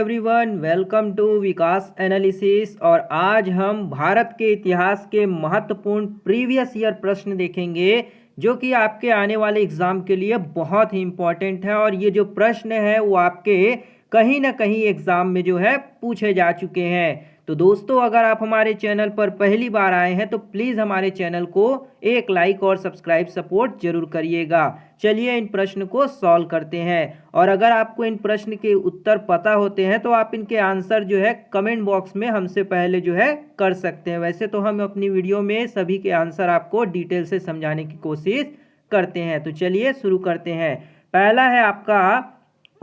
Everyone, welcome to Vikas analysis. और आज हम भारत के इतिहास के महत्वपूर्ण प्रीवियस ईयर प्रश्न देखेंगे जो कि आपके आने वाले एग्जाम के लिए बहुत ही इम्पोर्टेंट है। और ये जो प्रश्न है वो आपके कहीं ना कहीं एग्जाम में जो है पूछे जा चुके हैं। तो दोस्तों, अगर आप हमारे चैनल पर पहली बार आए हैं तो प्लीज़ हमारे चैनल को एक लाइक और सब्सक्राइब सपोर्ट जरूर करिएगा। चलिए इन प्रश्न को सॉल्व करते हैं। और अगर आपको इन प्रश्न के उत्तर पता होते हैं तो आप इनके आंसर जो है कमेंट बॉक्स में हमसे पहले जो है कर सकते हैं। वैसे तो हम अपनी वीडियो में सभी के आंसर आपको डिटेल से समझाने की कोशिश करते हैं। तो चलिए शुरू करते हैं। पहला है आपका,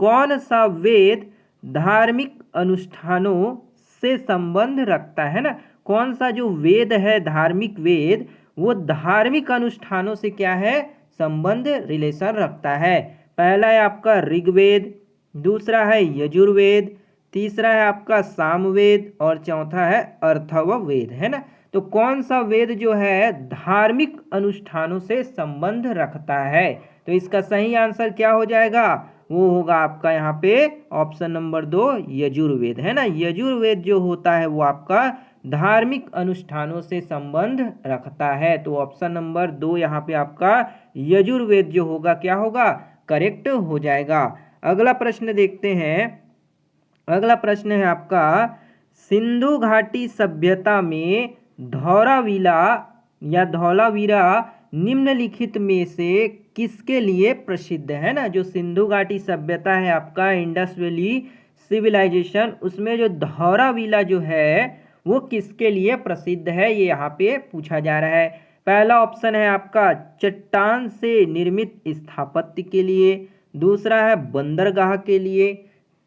कौन सा वेद धार्मिक अनुष्ठानों से संबंध रखता है ना। कौन सा जो वेद है, धार्मिक वेद, वो धार्मिक अनुष्ठानों से क्या है, संबंध, रिलेशन रखता है। पहला है आपका ऋग्वेद, दूसरा है यजुर्वेद, तीसरा है आपका सामवेद और चौथा है अथर्ववेद, है ना। तो कौन सा वेद जो है धार्मिक अनुष्ठानों से संबंध रखता है, तो इसका सही आंसर क्या हो जाएगा, वो होगा आपका यहाँ पे ऑप्शन नंबर 2 यजुर्वेद, है ना। यजुर्वेद जो होता है वो आपका धार्मिक अनुष्ठानों से संबंध रखता है। तो ऑप्शन नंबर 2 यहाँ पे आपका यजुर्वेद जो होगा क्या होगा, करेक्ट हो जाएगा। अगला प्रश्न देखते हैं। अगला प्रश्न है आपका, सिंधु घाटी सभ्यता में धौलावीरा या धौलावीरा निम्नलिखित में से किसके लिए प्रसिद्ध है ना। जो सिंधु घाटी सभ्यता है आपका, इंडस वैली सिविलाइजेशन, उसमें जो धौलावीरा जो है वो किसके लिए प्रसिद्ध है, ये यहाँ पे पूछा जा रहा है। पहला ऑप्शन है आपका चट्टान से निर्मित स्थापत्य के लिए, दूसरा है बंदरगाह के लिए,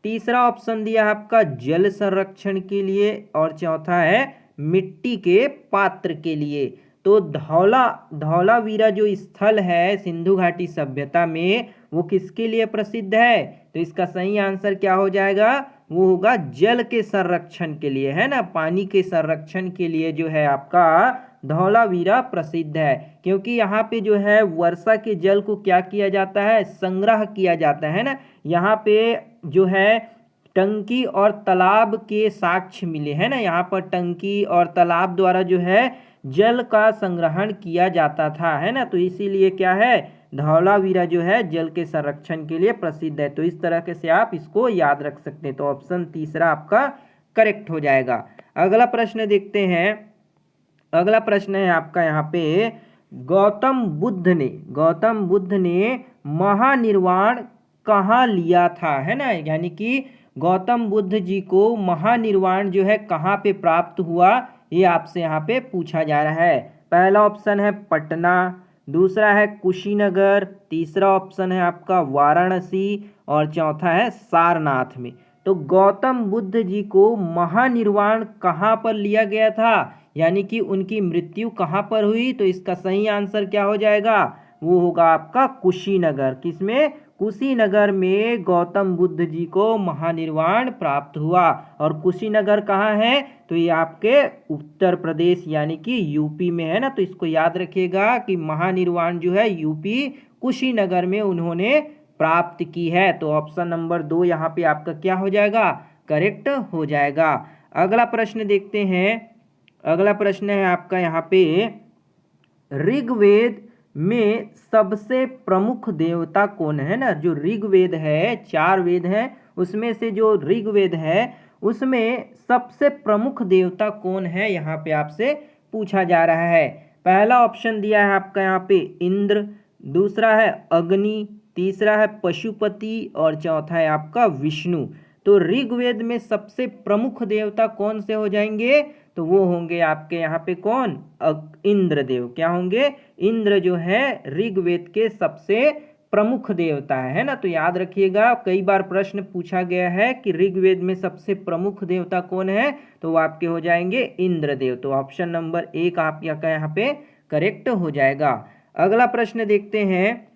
तीसरा ऑप्शन दिया है आपका जल संरक्षण के लिए और चौथा है मिट्टी के पात्र के लिए। तो धौलावीरा जो स्थल है सिंधु घाटी सभ्यता में वो किसके लिए प्रसिद्ध है, तो इसका सही आंसर क्या हो जाएगा, वो होगा जल के संरक्षण के लिए, है ना। पानी के संरक्षण के लिए जो है आपका धौलावीरा प्रसिद्ध है, क्योंकि यहाँ पे जो है वर्षा के जल को क्या किया जाता है, संग्रह किया जाता है ना। यहाँ पे जो है टंकी और तालाब के साक्ष्य मिले हैं ना। यहाँ पर टंकी और तालाब द्वारा जो है जल का संग्रहण किया जाता था, है ना। तो इसीलिए क्या है, धौलावीरा जो है जल के संरक्षण के लिए प्रसिद्ध है। तो इस तरह से आप इसको याद रख सकते हैं। तो ऑप्शन तीसरा आपका करेक्ट हो जाएगा। अगला प्रश्न देखते हैं। अगला प्रश्न है आपका यहाँ पे, गौतम बुद्ध ने महानिर्वाण कहाँ लिया था, है ना। यानी कि गौतम बुद्ध जी को महानिर्वाण जो है कहाँ पे प्राप्त हुआ, ये आपसे यहाँ पे पूछा जा रहा है। पहला ऑप्शन है पटना, दूसरा है कुशीनगर, तीसरा ऑप्शन है आपका वाराणसी और चौथा है सारनाथ में। तो गौतम बुद्ध जी को महानिर्वाण कहाँ पर लिया गया था, यानी कि उनकी मृत्यु कहाँ पर हुई, तो इसका सही आंसर क्या हो जाएगा, वो होगा आपका कुशीनगर। किसमें, कुशीनगर में गौतम बुद्ध जी को महानिर्वाण प्राप्त हुआ। और कुशीनगर कहाँ है, तो ये आपके उत्तर प्रदेश यानी कि यूपी में है ना। तो इसको याद रखिएगा कि महानिर्वाण जो है यूपी कुशीनगर में उन्होंने प्राप्त की है। तो ऑप्शन नंबर 2 यहाँ पे आपका क्या हो जाएगा, करेक्ट हो जाएगा। अगला प्रश्न देखते हैं। अगला प्रश्न है आपका यहाँ पे, ऋग्वेद में सबसे प्रमुख देवता कौन है ना। जो ऋग्वेद है, 4 वेद हैं, उसमें से जो ऋग्वेद है उसमें सबसे प्रमुख देवता कौन है, यहाँ पे आपसे पूछा जा रहा है। पहला ऑप्शन दिया है आपका यहाँ पे इंद्र, दूसरा है अग्नि, तीसरा है पशुपति और चौथा है आपका विष्णु। तो ऋग्वेद में सबसे प्रमुख देवता कौन से हो जाएंगे, तो वो होंगे आपके यहाँ पे कौन, इंद्रदेव। क्या होंगे, इंद्र जो है ऋग्वेद के सबसे प्रमुख देवता है ना। तो याद रखिएगा, कई बार प्रश्न पूछा गया है कि ऋग्वेद में सबसे प्रमुख देवता कौन है, तो वो आपके हो जाएंगे इंद्रदेव। तो ऑप्शन नंबर 1 आप यहाँ पे करेक्ट हो जाएगा। अगला प्रश्न देखते हैं।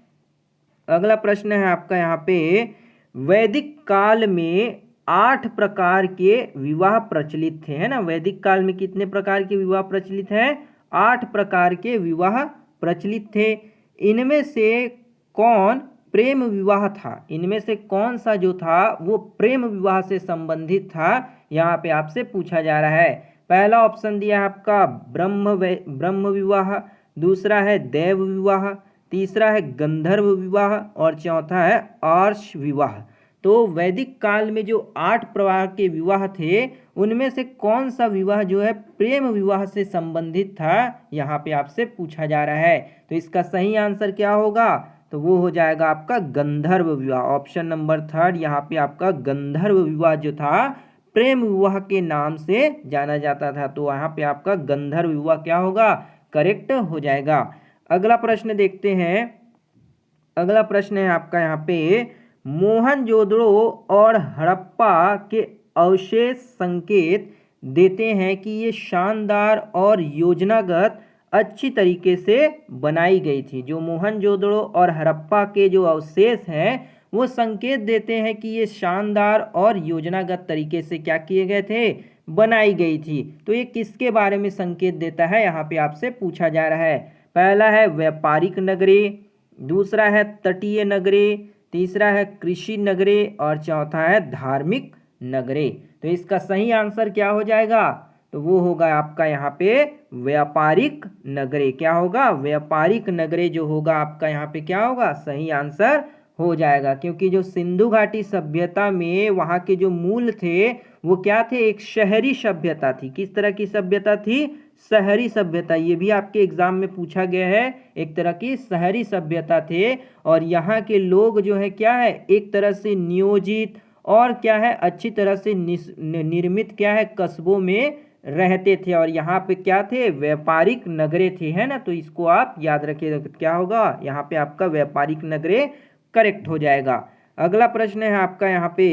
अगला प्रश्न है आपका यहाँ पे, वैदिक काल में 8 प्रकार के विवाह प्रचलित थे, है ना। वैदिक काल में कितने प्रकार के विवाह प्रचलित हैं, 8 प्रकार के विवाह प्रचलित थे। इनमें से कौन प्रेम विवाह था? इनमें से कौन सा जो था वो प्रेम विवाह से संबंधित था, यहाँ पे आपसे पूछा जा रहा है। पहला ऑप्शन दिया है आपका ब्रह्म विवाह, दूसरा है देव विवाह, तीसरा है गंधर्व विवाह और चौथा है आर्ष विवाह। तो वैदिक काल में जो 8 प्रकार के विवाह थे उनमें से कौन सा विवाह जो है प्रेम विवाह से संबंधित था, यहाँ पे आपसे पूछा जा रहा है। तो इसका सही आंसर क्या होगा? तो वो हो जाएगा आपका गंधर्व विवाह। ऑप्शन नंबर 3 यहाँ पे आपका गंधर्व विवाह जो था प्रेम विवाह के नाम से जाना जाता था। तो यहाँ पे आपका गंधर्व विवाह क्या होगा? करेक्ट हो जाएगा। अगला प्रश्न देखते हैं। अगला प्रश्न है आपका यहाँ पे, मोहनजोदड़ो और हड़प्पा के अवशेष संकेत देते हैं कि ये शानदार और योजनागत अच्छी तरीके से बनाई गई थी। जो मोहनजोदड़ो और हड़प्पा के जो अवशेष हैं वो संकेत देते हैं कि ये शानदार और योजनागत तरीके से क्या किए गए थे? बनाई गई थी। तो ये किसके बारे में संकेत देता है, यहाँ पे आपसे पूछा जा रहा है। पहला है व्यापारिक नगरी, दूसरा है तटीय नगरी, तीसरा है कृषि नगरी और चौथा है धार्मिक नगरी। तो इसका सही आंसर क्या हो जाएगा? तो वो होगा आपका यहाँ पे व्यापारिक नगरी। क्या होगा? व्यापारिक नगरी जो होगा आपका यहाँ पे क्या होगा? सही आंसर हो जाएगा। क्योंकि जो सिंधु घाटी सभ्यता में वहाँ के जो मूल थे वो क्या थे? एक शहरी सभ्यता थी। किस तरह की सभ्यता थी? शहरी सभ्यता। ये भी आपके एग्जाम में पूछा गया है। एक तरह की शहरी सभ्यता थे और यहाँ के लोग जो है क्या है, एक तरह से नियोजित और क्या है, अच्छी तरह से निर्मित क्या है, कस्बों में रहते थे। और यहाँ पे क्या थे? व्यापारिक नगरे थे, है ना। तो इसको आप याद रखिएगा, क्या होगा यहाँ पे आपका व्यापारिक नगरे करेक्ट हो जाएगा। अगला प्रश्न है आपका यहाँ पे,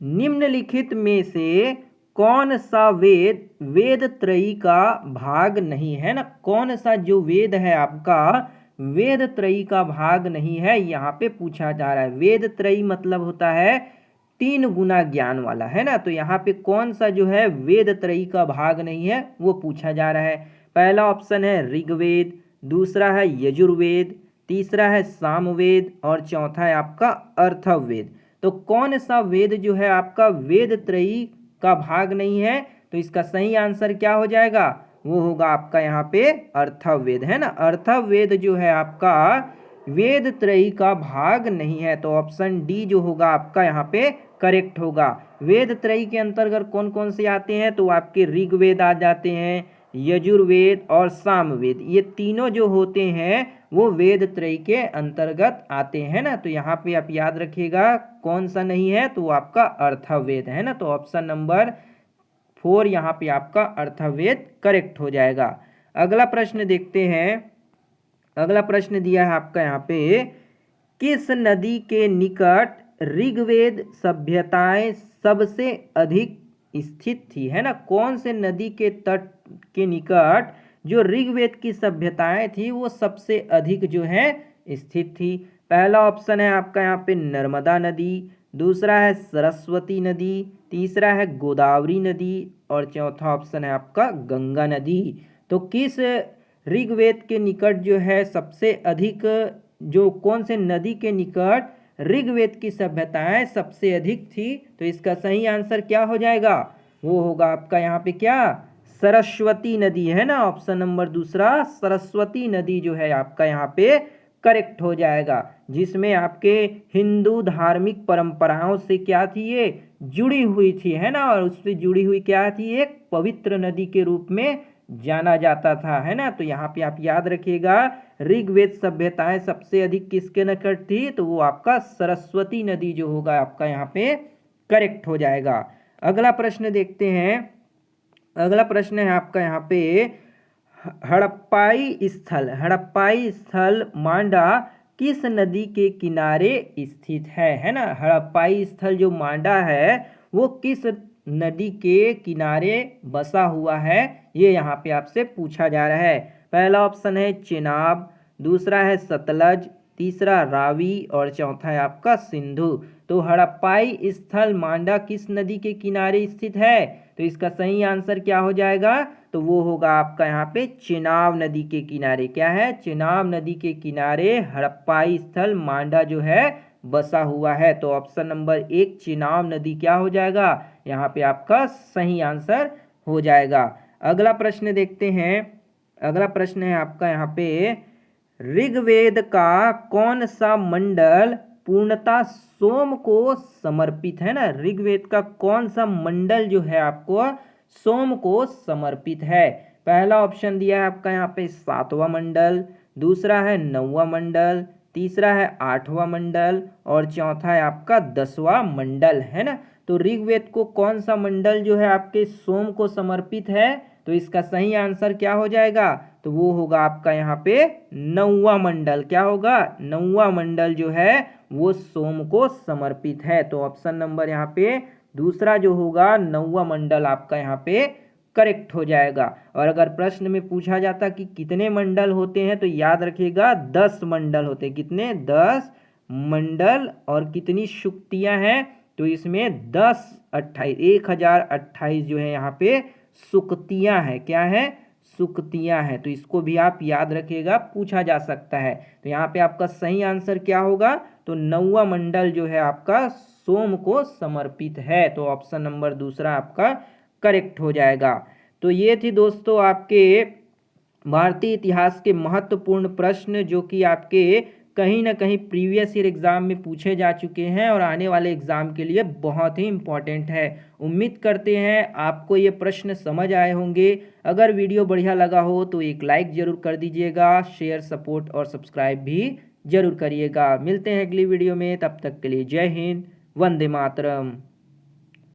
निम्नलिखित में से कौन सा वेद वेद त्रयी का भाग नहीं है ना? कौन सा जो वेद है आपका वेद त्रयी का भाग नहीं है, यहाँ पे पूछा जा रहा है। वेद त्रयी मतलब होता है 3 गुना ज्ञान वाला, है ना। तो यहाँ पे कौन सा जो है वेद त्रयी का भाग नहीं है वो पूछा जा रहा है। पहला ऑप्शन है ऋग्वेद, दूसरा है यजुर्वेद, तीसरा है सामवेद और चौथा है आपका अथर्ववेद। तो कौन सा वेद जो है आपका वेद त्रयी का भाग नहीं है? तो इसका सही आंसर क्या हो जाएगा? वो होगा आपका यहाँ पे अथर्ववेद, है ना। अथर्ववेद जो है आपका वेद त्रयी का भाग नहीं है। तो ऑप्शन डी जो होगा आपका यहाँ पे करेक्ट होगा। वेद त्रयी के अंतर्गत कौन कौन से आते हैं? तो आपके ऋग्वेद आ जाते हैं, यजुर्वेद और सामवेद। ये तीनों जो होते हैं वो वेद त्रयी के अंतर्गत आते हैं ना। तो यहाँ पे आप याद रखिएगा कौन सा नहीं है, तो वो आपका अथर्ववेद है ना। तो ऑप्शन नंबर 4 यहाँ पे आपका अथर्ववेद करेक्ट हो जाएगा। अगला प्रश्न देखते हैं। अगला प्रश्न दिया है आपका यहाँ पे, किस नदी के निकट ऋग्वेद सभ्यताएं सबसे अधिक स्थित थी, है ना। कौन से नदी के तट के निकट जो ऋग्वेद की सभ्यताएं थी वो सबसे अधिक जो है स्थित थी? पहला ऑप्शन है आपका यहाँ पे नर्मदा नदी, दूसरा है सरस्वती नदी, तीसरा है गोदावरी नदी और चौथा ऑप्शन है आपका गंगा नदी। तो किस ऋग्वेद के निकट जो है सबसे अधिक, जो कौन से नदी के निकट ऋग्वेद की सभ्यताएं सबसे अधिक थी? तो इसका सही आंसर क्या हो जाएगा? वो होगा आपका यहाँ पे क्या? सरस्वती नदी, है ना। ऑप्शन नंबर दूसरा सरस्वती नदी जो है आपका यहाँ पे करेक्ट हो जाएगा, जिसमें आपके हिंदू धार्मिक परंपराओं से क्या थी, ये जुड़ी हुई थी, है ना। और उससे जुड़ी हुई क्या थी? एक पवित्र नदी के रूप में जाना जाता था, है ना। तो यहाँ पे आप याद रखिएगा ऋग्वेद सभ्यताएं सबसे अधिक किसके निकट थी? तो वो आपका सरस्वती नदी जो होगा आपका यहाँ पे करेक्ट हो जाएगा। अगला प्रश्न देखते हैं। अगला प्रश्न है आपका यहाँ पे, हड़प्पाई स्थल मांडा किस नदी के किनारे स्थित है ना। हड़प्पाई स्थल जो मांडा है वो किस नदी के किनारे बसा हुआ है, ये यहाँ पे आपसे पूछा जा रहा है। पहला ऑप्शन है चेनाब, दूसरा है सतलज, तीसरा रावी और चौथा है आपका सिंधु। तो हड़प्पाई स्थल मांडा किस नदी के किनारे स्थित है? तो इसका सही आंसर क्या हो जाएगा? तो वो होगा आपका यहाँ पे चेनाब नदी के किनारे। क्या है? चेनाब नदी के किनारे हड़प्पाई स्थल मांडा जो है बसा हुआ है। तो ऑप्शन नंबर 1 चेनाब नदी क्या हो जाएगा? यहाँ पे आपका सही आंसर हो जाएगा। अगला प्रश्न देखते हैं। अगला प्रश्न है आपका यहाँ पे, ऋग्वेद का कौन सा मंडल पूर्णतः सोम को समर्पित है ना? ऋग्वेद का कौन सा मंडल जो है आपको सोम को समर्पित है? पहला ऑप्शन दिया है आपका यहाँ पे 7वां मंडल, दूसरा है 9वां मंडल, तीसरा है 8वां मंडल और चौथा है आपका 10वां मंडल, है ना? तो ऋग्वेद को कौन सा मंडल जो है आपके सोम को समर्पित है? तो इसका सही आंसर क्या हो जाएगा? तो वो होगा आपका यहाँ पे 9वां मंडल। क्या होगा? 9वां मंडल जो है वो सोम को समर्पित है। तो ऑप्शन नंबर यहाँ पे दूसरा जो होगा 9वां मंडल आपका यहाँ पे करेक्ट हो जाएगा। और अगर प्रश्न में पूछा जाता कि कितने मंडल होते हैं तो याद रखिएगा 10 मंडल होते हैं। कितने? 10 मंडल। और कितनी शुक्तियां हैं? तो इसमें 1028 जो है यहाँ पे सुक्तियां हैं। क्या है? सुक्तियां हैं। तो इसको भी आप याद रखिएगा, पूछा जा सकता है। तो यहाँ पे आपका सही आंसर क्या होगा? तो 9वां मंडल जो है आपका सोम को समर्पित है। तो ऑप्शन नंबर दूसरा आपका करेक्ट हो जाएगा। तो ये थी दोस्तों आपके भारतीय इतिहास के महत्वपूर्ण प्रश्न, जो कि आपके कहीं ना कहीं प्रीवियस ईयर एग्ज़ाम में पूछे जा चुके हैं और आने वाले एग्ज़ाम के लिए बहुत ही इम्पॉर्टेंट है। उम्मीद करते हैं आपको ये प्रश्न समझ आए होंगे। अगर वीडियो बढ़िया लगा हो तो एक लाइक ज़रूर कर दीजिएगा, शेयर, सपोर्ट और सब्सक्राइब भी ज़रूर करिएगा। मिलते हैं अगली वीडियो में, तब तक के लिए जय हिंद, वंदे मातरम।